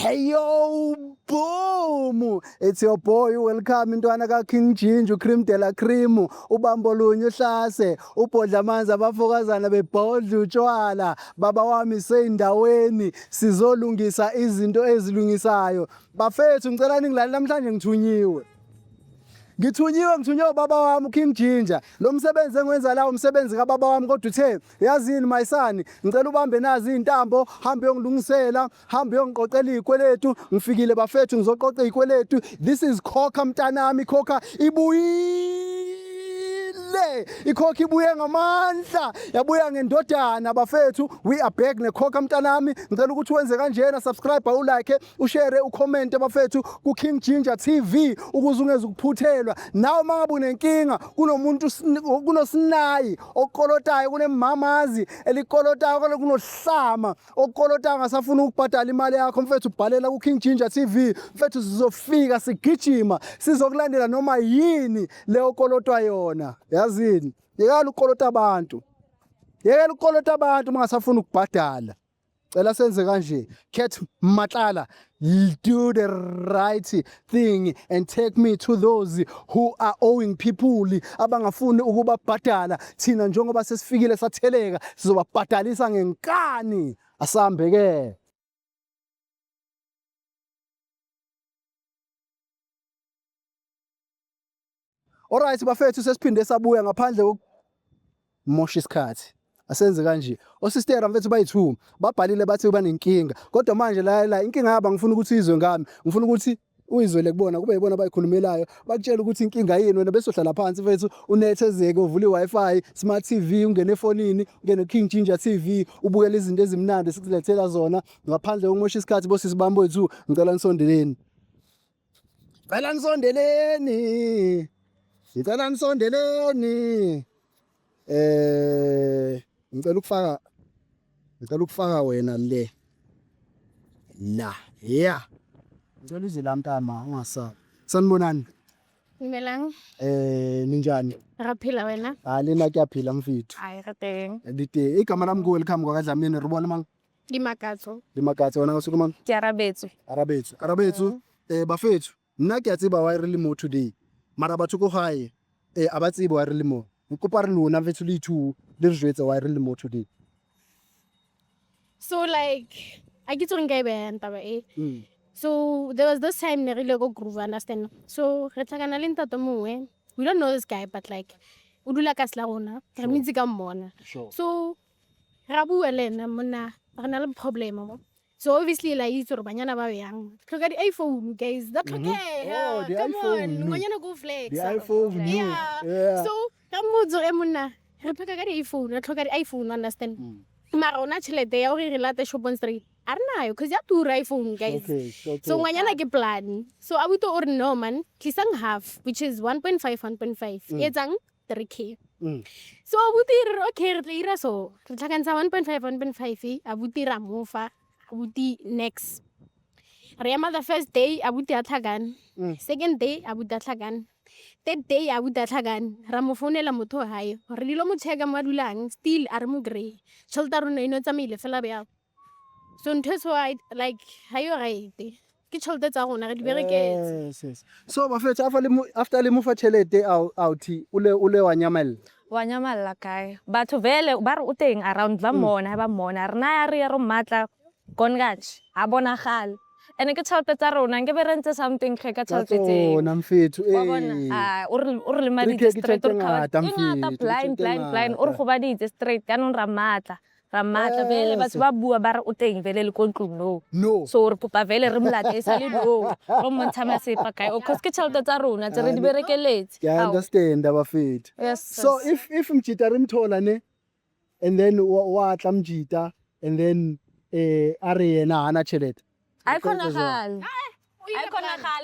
Hey yo, boom! It's your boy, welcome intwana ka King Ginger, Cream de la Cream, ubambo lunye uhlase, ubhodla amanzi abafokazana bebhodla utshwala, baba wami seyindaweni, sizolungisa izinto ezilungisayo. Bafethu ngicela ningilali namhlanje ngithunyiwe. Ngithunywe baba wami King Ginger. Lo msebenzi engiwenza la umsebenzi ka baba wami kodwa uthe yazini my son ngicela ubambe nazi izintambo hambe uyongilungisela hambe uyongiqoqela izikweletu ngifikile bafethu ngizoqoqa izikweletu. This is Khokha mntanami. Khokha ikhokha ibuye ngamandla yabuya ngendodana bafethu. We are back nekhokha mntanami. Ngicela ukuthi wenze kanjena, subscribe, ulike, ushare, ucomment bafethu ku King Ginger TV ukuze ungeze ukuphuthelwa. Nawe mangabe unenkinga kunomuntu kunosinayi okolotayo kunemamazi elikolotayo kunohlama okolotayo ngasafuna ukubhadala imali yakho mfethu ubhalela ku King Ginger TV mfethu sizofika sigijima sizokulandela noma yini le okolotwa yona. Yazini yekala ukolota abantu mangasafuna ukubhadala. Cela senze kanje, Cat Matlala, do the right thing and take me to those who are owing people abangafuni ukubabhadala. Thina njengoba sesifikile satheleka sizobabhadalisa ngenkani. Asambe ke. Alright bafethu sesiphinde sabuya ngaphandle kokumosha isikhathi. Asenze kanje. Osistera mfethu bayi2 babhalile bathi banenkinga. Kodwa manje la inkinga yabo ngifuna ukuthi izwe ngami. Ngifuna ukuthi uyizwele kubona kube yibona abayikhulumelayo. Bakutshela ukuthi inkinga yini wena bese uhlala phansi mfethu unethezeke uvula iWi-Fi, smart TV, ungene efonini, ungene King Ginger TV, ubukele izinto ezimnandi sikulethela zona ngaphandle kokumosha isikhathi bosisi bambo wethu. Ngicela nisondeleni. Ngicela nisondeleni. Ngicela ukufaka wena le la yeah ngicela ize la mntama ungasaba. Sanibonani. Dumelang. Ninjani? Raphila wena? Lena kuyaphila mfethu. Hayi rateng. Dite igama lami welcome kwaKadlamini ribona mang? Limakatso. Limakatso wena ngasuku mang? Ke Arabetsu. Bafethu nna ke a tseba wa re le mo today. Mara batho go hae abatsibe wa re le mo. Nkopa re lona mfethu le 2 le re jwetsa wa re le mo today. So like I get on band So there was this time nerile go groove, understand. So re tlhakana le ntato mongwe. We don't know this guy but like o dula ka sla rona. Re mitse ka mmona. So ra bua le nna mona re na le problem mo. So obviously like it's re banyana ba yang. Tlhoka di iPhone guys. That okay. The Come iPhone. on. Ngonyana go flex. The iPhone. Yeah. So ka motso e mona re pheka ka di iPhone. Re tlhoka di iPhone, understand. Mara ona chelete ya gore re late Shopon Street. Arnayo cuz ya tura iPhone guys. Okay. So nganyana ke plan. So abuto or no man, tlisang half which is 1.5. Etsang 3k. So abuti okay re ira so. Re tlhakantsha 1.5 abuti ra mofa. Abuti next. Rema the first day abuti atlagan. Second day abuti atlagan. Third day abuti atlagan. Ramofonela motho hae. Re dilo mo cheka mo dulang still are mo grey. Chelta rona ino tsamile fela bya. So ntse why like hayo right. Ke chelta tsa rona re di bereketse. Yes. So bafethu after le mo fa chelete out ule wa nyamalla kae batho vele ba re o teng around ba mona rena ya re ro matla kongatshi a bona gale ene ke tšhelete tsa rona nke berentse something ge ka tšhelete tse ona mfethu o re le maditse straight o blind o re go ba ditse straight ya non ra matla vele batho ba bua ba re o teng vele le kontlung no so re popa vele re mlate sa le no ro montsha masepa kae o cause ke tšhelete tsa rona tse re di berekeletse. I understand abafethu. Yes. So if mjita re mthola ne and then wa tla mjita and then are yena hana chelete ai khona gale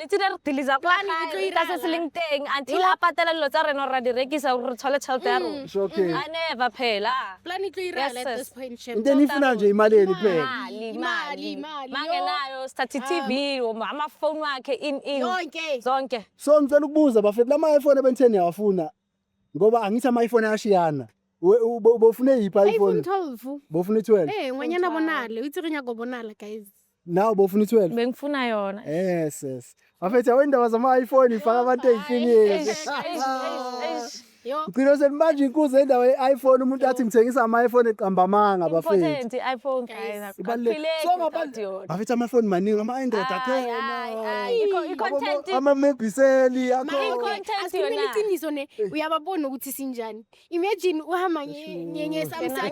tse re diliza plan ka se seleng teng until a patela dilo tsa rena ra di rekisa re tshole chelete ya rona. Okay. I never phela Plan it ira at this point. Then ifuna nje imali eni kuphela. Imali mangenayo start TV ama phone wakhe in zonke. So ngicela ukubuza bafethu lama iPhone ebenthe yawafuna ngoba angithi ama iPhone ayashiyana. Bofune yipa iPhone 12. Bofune 12. Ngwanyana bonale, o itse re nya go bonala guys. Nawe bofuna 12. Bengifuna yona. Yes. Bafethu awendaba zama-iPhone ifaka abantu ey'hlingeni. Yo. Ugcina senimanje inkuzo endawo ye-iPhone umuntu athi ngithengisa ama-iPhone eqamba amanga bafethu. Important iPhone guys. Bafethu ama-phone maningi ama-Android akhona. I-content. Ama-Mobiseli I-content yona. Iqiniso ne uyababona ukuthi sinjani. Imagine uhamba nge-Samsung.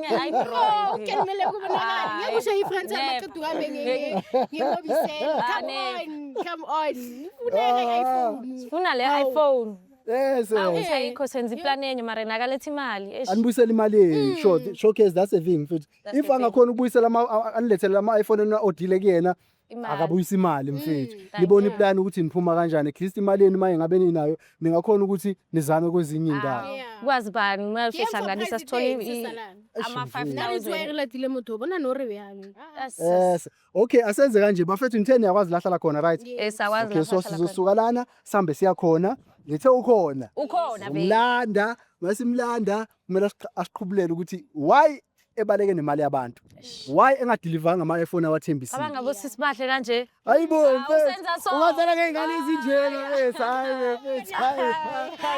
Ukenimele kubonakala. Ngeke usho i-France amaqedwe kambe nge-Mobiseli. Come on. Ufuna iPhone. Sifuna le iPhone. Yes. Awusayikho senza iplan enye mara nakaletha imali. Anibuyisela imali yenu. Showcase that's a thing mfethu. If angakhona ukubuyisela anilethele ama-iPhone odile kuyena akabuyisa imali mfethu. Libona iplan ukuthi niphuma kanjani. At least imali yenu maye ngabe ninayo ningakhona ukuthi nizame kwezinye indawo. Kwazi bani uma usihlanganisa sithole ama 5,000. Yes. Okay, asenze kanje bafethu ngitheni yakwazi lahla la khona right? Esakwazi Okay, so sizosuka lana sambe siya khona. Ngithe ukhona. Ukhona be. Umlanda, masimlanda kumele asiqhubulele ukuthi why ebaleke nemali yabantu. Why engadilivanga ama-iPhone awathembisile. Abangabo sisibahle kanje. Hayibo mfethu. Usenza so. Ungathana ngengane ezinjena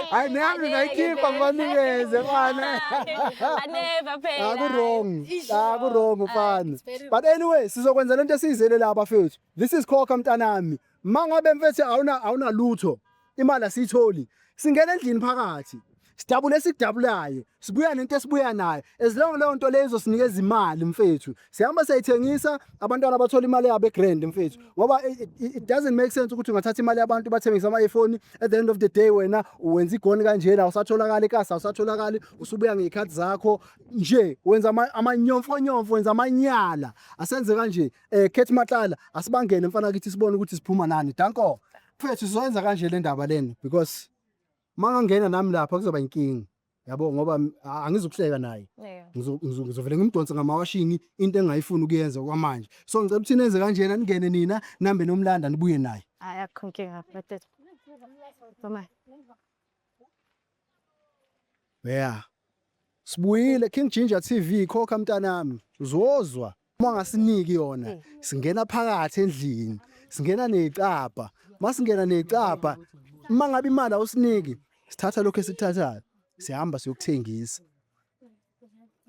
hayi nami ngayikhipha ngibanikeze mfana. Never phela. Aku-wrong mfana. But anyway sizokwenza lento esiyizele la bafethu. This is Khokha Mntanami. Mangabe mfethu awuna lutho. Imali asiyitholi. Singena endlini phakathi. Sidabule esikudabulayo. Sibuya nento esibuya nayo. As long leyo nto lezo sinikeza imali mfethu. Sihamba sayithengisa abantwana bathola imali yabo egrand mfethu. Ngoba it doesn't make sense ukuthi ungathatha imali yabantu bathengisa ama-iPhone at the end of the day wena wenza igoni kanjena usatholakala ekasa usatholakala usubuya ngezikhathi zakho nje wenza amanyomfo wenza amanyala. Asenze kanje Khethi Matlala asibangene mfana kithi sibone ukuthi siphuma nani. Danko. Mfethu sizoyenza kanje le ndaba leni because mangangena nami lapha kuzoba inkingi yabo ngoba angizukuhleka naye ngizovele ngimdonse ngamawashini into engayifuni ukuyenza kwamanje so ngicela ukuthi nenze kanjena ningene nina nambe nomlanda nibuye naye Ayakho inkinga mfethu Mama yeah sibuyile King Ginger TV Khokha Mntanami uzozwa uma ngasiniki yona singena phakathi endlini singena necapha masingena necapha mangabe imali awusiniki sithatha lokho esikuthathayo sihamba siyokuthengisa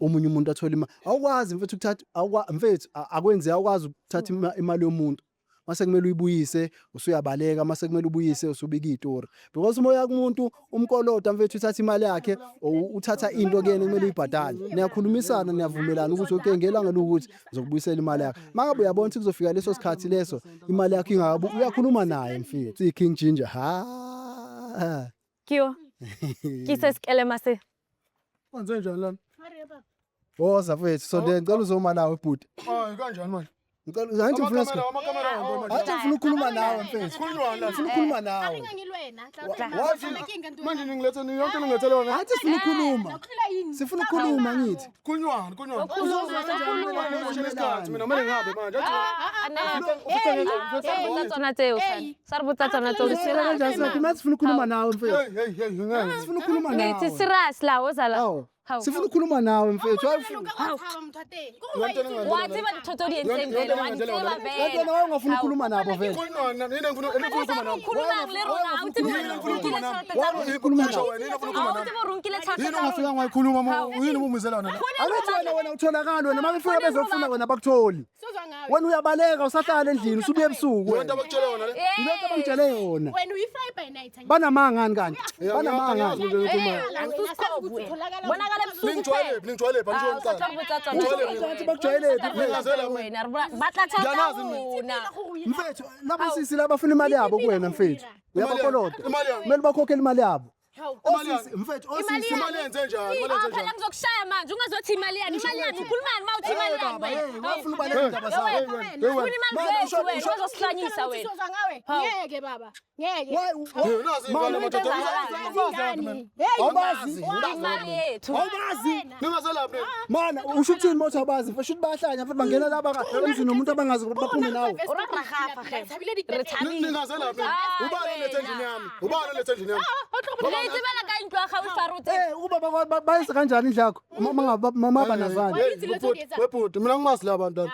omunye umuntu athola imali awukwazi mfethu ukuthatha mfethu akwenzi awukwazi ukuthatha imali yomuntu mase kumele uyibuyise usuyabaleka mase kumele ubuyise usubika izitori because umoya kumuntu umkoloda mfethu uthatha imali yakhe uthatha into kuyena kumele uyibhadale niyakhulumisana niyavumelana ukuthi okay ngelanga lokuthi ngizokubuyisela imali yakhe mangabe uyabona ukuthi kuzofika leso sikhathi leso imali yakhe ingabu uyakhuluma naye mfethu King Ginger Kiyo Kise sikele mase Wenze njani lana Woza mfethu so ngicela uzoma nawe bhuti Kanjani manje ngicela angithi ufuna sikho athi ufuna ukukhuluma nawe mfethu ufuna ukukhuluma nawe manje ningilethe yonke ningilethele wona athi sifuna ukukhuluma sifuna ukukhuluma ngithi kunywana isikhathi mina manje ngabe manje Tsona tseo sana Sarbuta tsona tseo sifuna kanjani sathi mathi sifuna ukukhuluma nawe mfethu hey sifuna ukukhuluma nawe Nithi serious la wozala sifuna ukukhuluma nawe mfethu Wathi bathotori entsengele wanitsela vele Kanti nawe ungafuna ukukhuluma nabo vele kunywana nina ngifuna ukukhuluma nami Khuluma kulero na uthi ukukhuluma nami ukukhuluma nawe nina ngifuna ukukhuluma nami Urunkile yini thatha ungafika ngayikhuluma yini umumizela wona Abathi wena utholakala wena mabefika bezofuna wena bakutholi wena uyabaleka usahlala endlini usubuye ebusuku wena abakutshela wona le yilento abangitshele yona When we fly by night banamangani kanti banamangani Bonakala ebusuku ningijwayele bani Uthi bakujwayele wena batlatha wona mfethu laba sisi labafuna imali yabo kuwena mfethu uyabakoloda imali yami kumele bakhokhele imali yabo Osisi mfethu imali yenze njani phela ngizokushaya manje ungazothi imali yani ukhulumani mawuthi imali yani bafuna ubaleka indaba zawo ufuna imali zethu wena uzosihlanyisa wena ngeke baba ngeke nazi ingane madoda awubazi imali yethu awubazi ningazelaphi mana usho ukuthini mawuthi abazi mfethu bayahlanya futhi bangena laba emzini nomuntu abangazi baphume nawe ningazelaphi ubani lethe endlini yami ubani lethe endlini yami Lezibala ka intlo ga ufarute ukuba bayise kanjani indlakho mama banazana webhuti mina ngimazi la abantu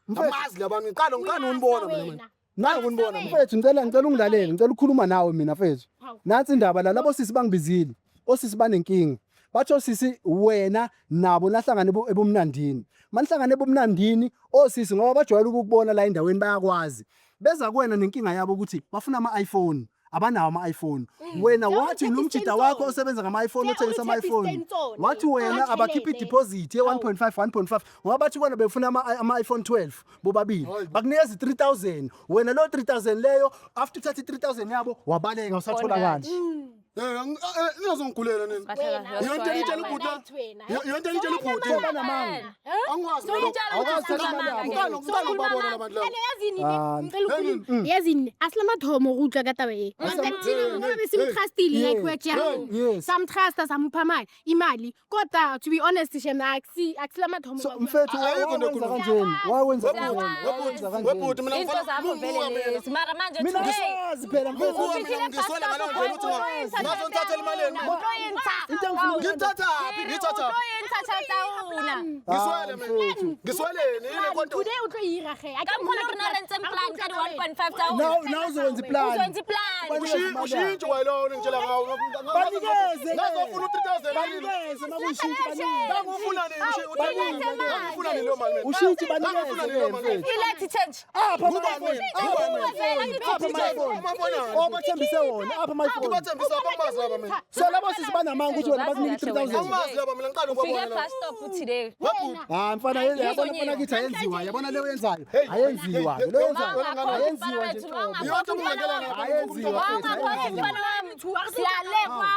Amazi labantu ngiqala unibona mina. Nawe unibona. Mfethu ngicela ungilalele, ngicela ukukhuluma nawe mina mfethu. Nansi indaba la labo sisi bangibizile. Osisi banenkinga. Batho sisi wena nabo nahlangana ebumnandini. Manihlangana ebumnandini osisi ngoba bajwayele ukukubona la endaweni bayakwazi. Beza kuwena nenkinga yabo ukuthi bafuna ama-iPhone. Abanawo ama-iPhone. Wena wathi nomjida wakho osebenza ngama-iPhone othengisa ama-iPhone. Wathi wena abakhipha i-deposit ye 1.5 ngoba bathi bona befuna ama-iPhone 12 bobabili. Bakunikeza i-3000. Wena lo 3000 leyo after uthatha i-3000 yabo wabaleka usathola kanti. Ningazongigulela nini? Yonke into elibhuda. Yonke into elibhuda banamanga. Angikwazi yazini aslamathomo ukutla katabe ngoba besimtrustile like wejero samtrusta samupha imali kodwa to be honest shema akusilamathomo mfethu wayenza kanjeni wayenza kanjeni webhuti mina into zakho vele mara manje mina ngisazi phela mfethu ngiswele ngalo nje ukuthi ngazonithathela imali yenu ngithatha ngisweleni yini konto today utlo yirahe now uzowenza plan ushintsho wayilo ngitshela ngawo banikeze ngazofuna 3000 banikeze makuyishintsho ngangufuna nini lo mali ushintsho banikeze mfethu ilethi change apha obathembise wona apha my bathembisa bangazi laba mina so labo sisi banamanga ukuthi wena bakunika 3000 bangazi laba mina ngiqala fike ukubona bus stop today mfana yabona bona kithi ayenziwa yabona leyo yenzayo ayenziwa lo yenzayo ayenziwa nje yonke umlandela ayenziwa siyalekwa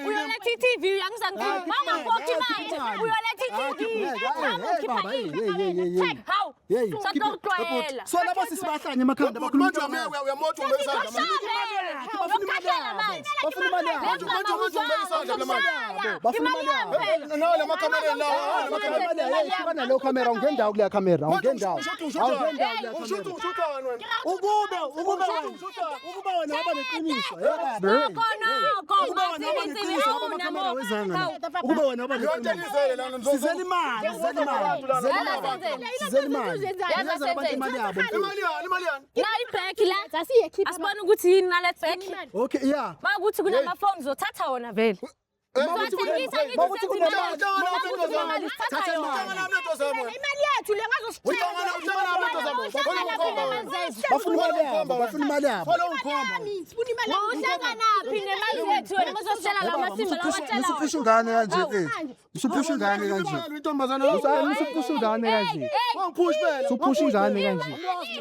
uyoletha i-TV uyangizangikhuluma ungakhokhi manje uyoletha i-TV how sakuxwayela so labo sisi bahlanye emakhanda bakhuluma manje uyamoto ubesandla bafuna imali yabo bafuna imali yabo nawe la makamera lawo Fana lo camera ungendawo kule camera ungendawo ukuba wena waba neqiniso ukuba wena waba neqiniso sizela imali imali yabo nayi back la asibona ukuthi yini na let back okay yeah makuthi kunama phones uzothatha wona vele imali yethu le bafuna imali yabo uhlanganapi nemali yethu wena uzositshela ngamasimba lawatshela usuphisha ingane kanje usuphisha ingane kanje usuphisha ingane kanje wangipush phela usuphisha ingane kanje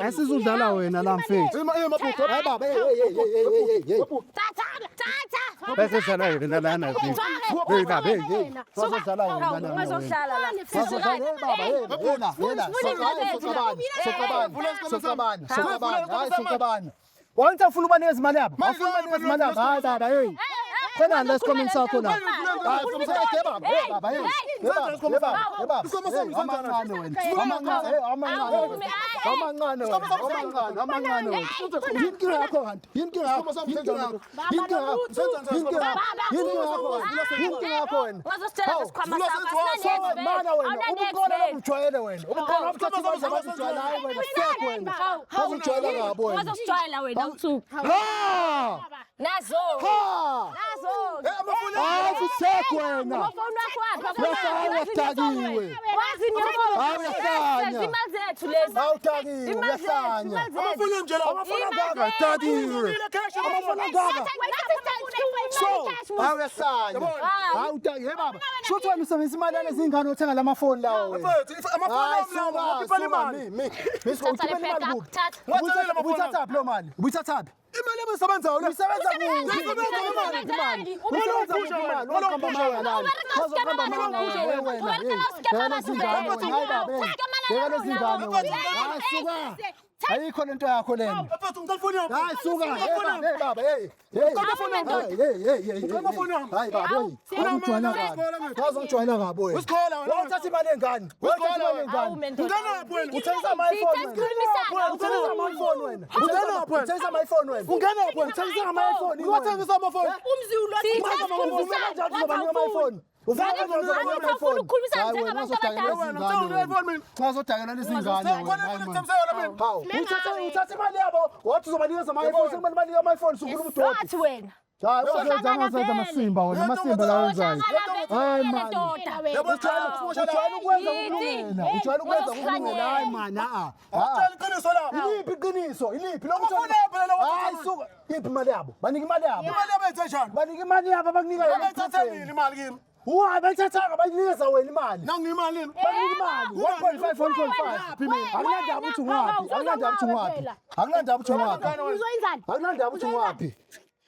asizudlala wena la mfethu hayi baba bese sana yena lana hey baba hey sazodlala wena ungazohlala la sazodlala sokabani wonke ufuna uba nezimali yabo afuna uba nezimali yabo hayi baba hey khona la sikhomeni sakho la nazo Kusekwena uyasahawatakiwe awuyasanya awutakiwe uyasanya amafuna nje la amafuna gaga takiwe amafuna gaga so awuyasanya awutakiwe baba shothi wena usebenzisa imali yalezingane othenga lamafoni lawo wena amafoni imali ubuyithatha lo mali ubuyithatha imali ebesebenzayo le usebenza imali wakhamba mawa lana wazokhamba mawa wena zingane wena suka ayikho lento yakho lena mfethu ngicela ifoni hayi suka hey baba hey hayi baba uzongijwayela ngabo wena uthatha imali engane ungenaphi wena uthengisa ama-iPhone uthengisa ama-iPhone wena uthengisa ama-iPhone wena ungenaphi wena uthengisa ama-iPhone wathengisa amafoni ama-iPhone Ufuna ukukhulumisana njengabantu abadala. Ngazodakela lezingane Hawu. uthatha imali yabo wathi uzobanikeza ama-iPhone sekubanika ama-iPhone sukhuluma udoti Sathi wena. hayi uzenza amasimba wena amasimba la wenzayo hayi mani ujwayele ukwenza ukulungela ujwayele ukwenza ukulungela hayi mani iliphi iqiniso iliphi hayi suka iphi imali yabo banika imali yabo banika imali yabo bakunika yona Uwa bayithathanga bayinikeza wena imali. Nangimali. Banika imali 1.5 Akunandaba uthi ngaphi. Akunandaba uthi ngaphi. Akunandaba uthi ngaphi. Uzoyenzani? Akunandaba uthi ngaphi.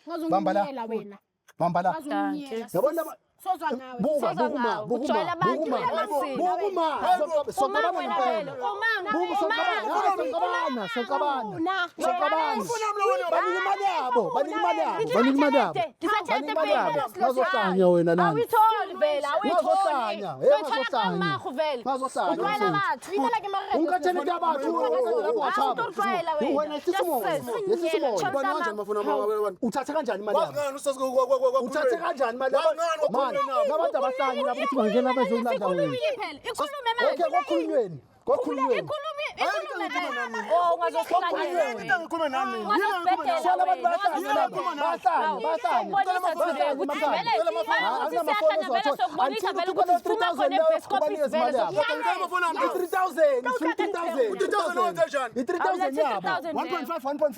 Ngazongiyela wena. Bamba la. Ngazongiyela. Yabona Sozwa ngawe. Ujwayele abantu Bazohlanya wena nani. Awitholi vela, awitholi. Uthatha kanjani imali yabo? Uthatha kanjani imali yabo? Nabantu abahlanye labo ukuthi bangena bezolanda wena. Ikhulume manje. Okay, kokhulunyweni. Kokhulunyweni.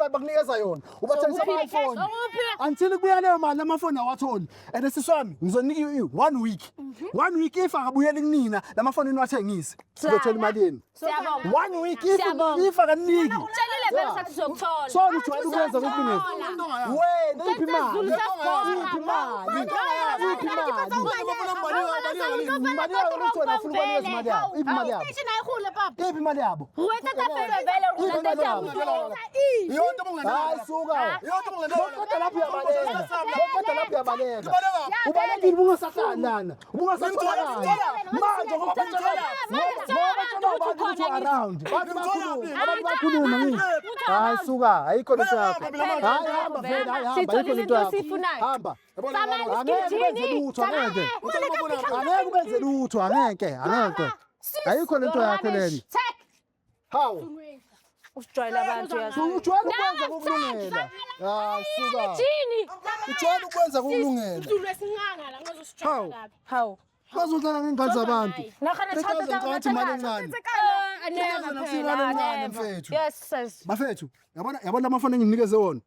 Bakunikeza yona. Ubathengisa ama-iPhone. Until kubuya leyo mali amafoni awatholi. And siswami ngizonika you 1 week. 1 week if akabuyeli kunina lamafoni niwathengise. Sizothola imali yenu. 1 week if akaniki. Utshelile vele sathi sizokuthola. So ujwayele ukwenza ukulungela. Wena iphi imali? Iphi imali? Imali yabo ukuthi wena ufuna ukwanikeza imali yabo. Iphi imali yabo? Iphi imali yabo? Hayi suka. Kodwa lapho uyabaleka. Kodwa lapho uyabaleka. Ubalekile ubungasahlali lana. Ubungasathola. Manje ngoba around. Bakhuluma ngithi. Hayi suka. Ayikho lento yakho. Hayi hamba vele hayi hamba. Ayikho lento yakho. Hamba. Angeke benze lutho angeke. Angeke benze lutho angeke. Angeke. Ayikho lento yakho leni. Hawu. Usijwayele abantu yazi. Ujwayele ukwenza ukulungela. Hayi suka. Ujwayele ukwenza ukulungela. Hawu. Bazodlala ngengane zabantu. Ngathi imali encane. Yes. Bafethu, yabona amafoni enginikeze wona.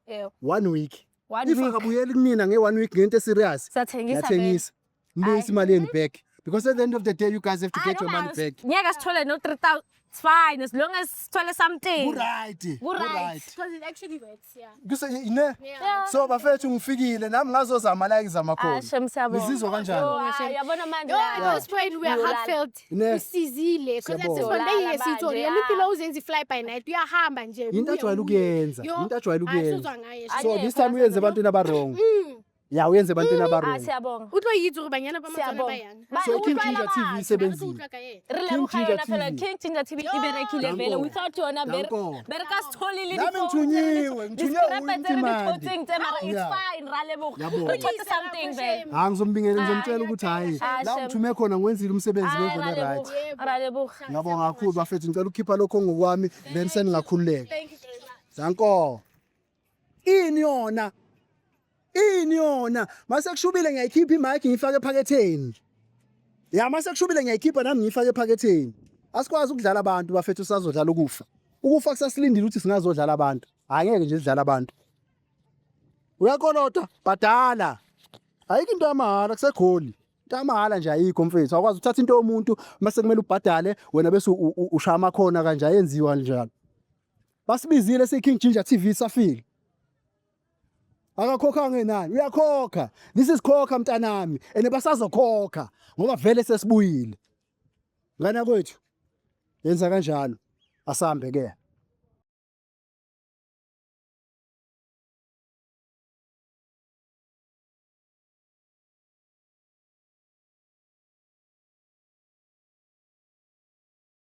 1 week. One If week. akabuyeli kunina nge1 week ngento serious. Sathengisa Yathengisa. Mbuyisa imali yenu back. Because at the end of the day you guys have to get your money back. Ngeke sithole no 3,000. It's fine as long as sithole something. Right. Because it actually works, yeah. Kuse ine. Yeah. So bafethu ngifikile nami ngazozama like zamakhona. Shem siyabonga. Ngizizwa kanjani? Yabona manje At this point we are heartfelt. Usizile because at this point they yesitho yeliphila uzenza fly by night uyahamba nje. Into ajwayele ukuyenza. Into ajwayele ukuyenza. Asuzwa ngaye. So this time uyenze abantu abawrong. Yeah, uyenze abantu abawrong. siyabonga. Utloyitso banyana bamatsana bayang. So King Ginger TV isebenzile. King Ginger TV iberekile vele without yona bereka sitholile Nami ngithunywe umtimandi. It's fine raleboga. Uthatha something vele. Ngizombingela ngizomtshela ukuthi hayi la ngithume khona ngwenzile umsebenzi ngevele right. Raleboga. Ngiyabonga kakhulu bafethu ngicela ukukhipha lokho ngokwami then seningakhululeka. Thank you very much. Zanko. Ini yona mase kushubile ngiyayikhipha imic ngifake ephaketheni. Ya mase kushubile ngiyayikhipha nami ngifake ephaketheni. Asikwazi ukudlala abantu bafethu sazodlala ukufa. Ukufa kusasilindile ukuthi singazodlala abantu. Angeke nje sidlala abantu. Uyakolota badala. Ayikho into yamahala kusekholi. Into yamahala nje ayikho mfethu. Awukwazi ukuthatha into yomuntu mase kumele ubhadale wena bese ushaya amakhona kanje ayenziwa njalo. Basibizile seKing Ginger TV safile. Akakhokha ngenani uyakhokha this is khokha mntanami ene basazokhokha ngoba vele sesibuyile ngana kwethu yenza kanjalo asambe ke